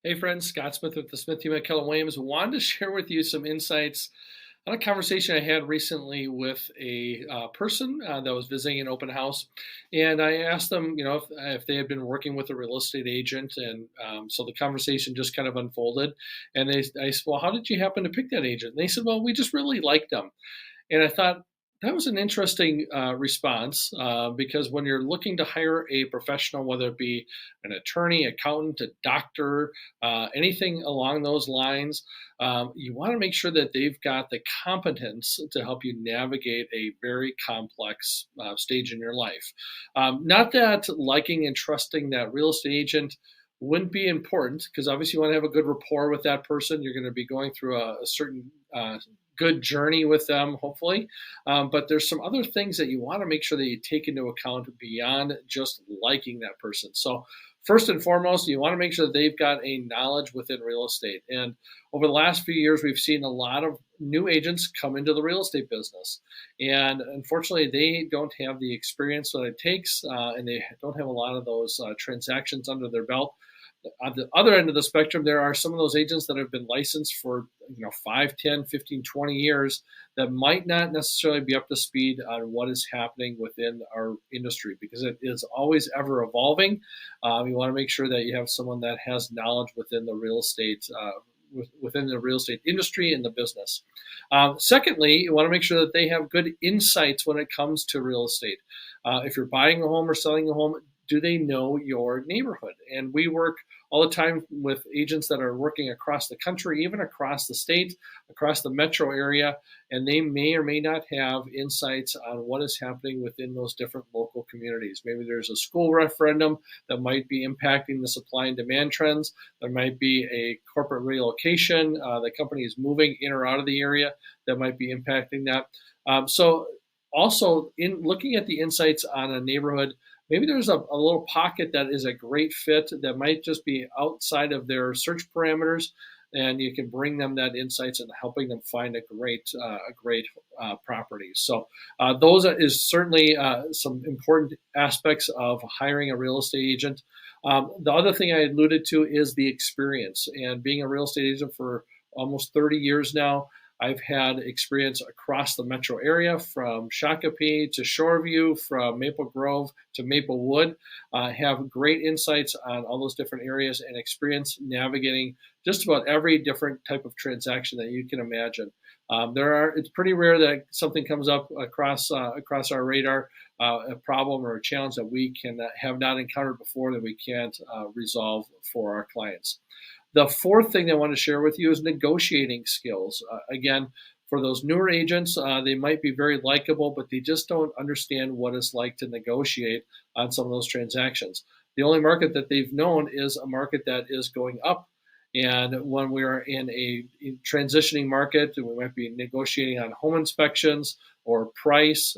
Hey friends, Scott Smith with the Smith team at Keller Williams. Wanted to share with you some insights on a conversation I had recently with a person that was visiting an open house, and I asked them, if they had been working with a real estate agent, and so the conversation just kind of unfolded. And I said, "Well, how did you happen to pick that agent?" And they said, "Well, we just really liked them." And I thought that was an interesting response because when you're looking to hire a professional, whether it be an attorney, accountant, a doctor, anything along those lines, you want to make sure that they've got the competence to help you navigate a very complex stage in your life. Not that liking and trusting that real estate agent wouldn't be important, because obviously you want to have a good rapport with that person. You're going to be going through a certain good journey with them, hopefully. But there's some other things that you want to make sure that you take into account beyond just liking that person. So first and foremost, you want to make sure that they've got a knowledge within real estate. And over the last few years, we've seen a lot of new agents come into the real estate business. And unfortunately, they don't have the experience that it takes, and they don't have a lot of those transactions under their belt. On the other end of the spectrum, there are some of those agents that have been licensed for 5, 10, 15, 20 years that might not necessarily be up to speed on what is happening within our industry, because it is always ever evolving. You want to make sure that you have someone that has knowledge within the real estate industry and the business. Secondly, you want to make sure that they have good insights when it comes to real estate. If you're buying a home or selling a home, do they know your neighborhood? And we work all the time with agents that are working across the country, even across the state, across the metro area, and they may or may not have insights on what is happening within those different local communities. Maybe there's a school referendum that might be impacting the supply and demand trends. There might be a corporate relocation. The company is moving in or out of the area that might be impacting that. So also, in looking at the insights on a neighborhood, maybe there's a little pocket that is a great fit that might just be outside of their search parameters, and you can bring them that insights and helping them find a great property. So those is certainly some important aspects of hiring a real estate agent. The other thing I alluded to is the experience, and being a real estate agent for almost 30 years now, I've had experience across the metro area, from Shakopee to Shoreview, from Maple Grove to Maplewood. Have great insights on all those different areas and experience navigating just about every different type of transaction that you can imagine. It's pretty rare that something comes up across our radar, a problem or a challenge that we can have not encountered before, that we can't resolve for our clients. The fourth thing I want to share with you is negotiating skills. Again, for those newer agents, they might be very likable, but they just don't understand what it's like to negotiate on some of those transactions. The only market that they've known is a market that is going up. And when we are in a transitioning market, we might be negotiating on home inspections or price.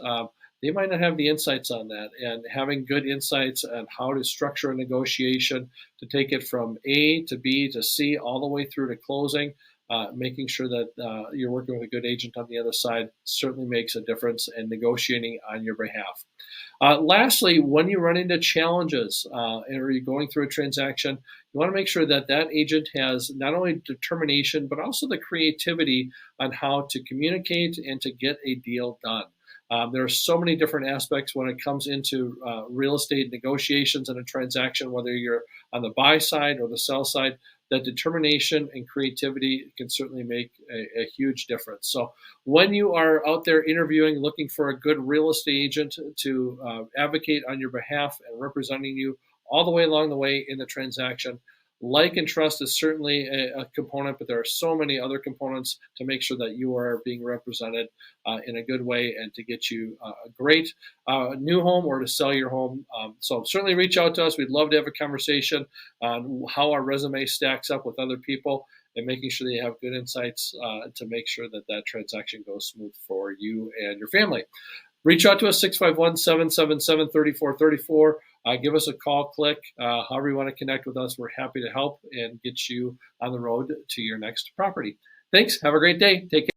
They might not have the insights on that, and having good insights on how to structure a negotiation to take it from A to B to C all the way through to closing, making sure that you're working with a good agent on the other side certainly makes a difference in negotiating on your behalf. Lastly, when you run into challenges or you're going through a transaction, you want to make sure that that agent has not only determination, but also the creativity on how to communicate and to get a deal done. There are so many different aspects when it comes into real estate negotiations and a transaction, whether you're on the buy side or the sell side, that determination and creativity can certainly make a huge difference. So when you are out there interviewing, looking for a good real estate agent to advocate on your behalf and representing you all the way along the way in the transaction, like and trust is certainly a component, but there are so many other components to make sure that you are being represented in a good way and to get you a great new home or to sell your home. So certainly reach out to us. We'd love to have a conversation on how our resume stacks up with other people, and making sure that you have good insights to make sure that that transaction goes smooth for you and your family. Reach out to us, 651-777-3434. Give us a call, click, however you want to connect with us. We're happy to help and get you on the road to your next property. Thanks. Have a great day. Take care.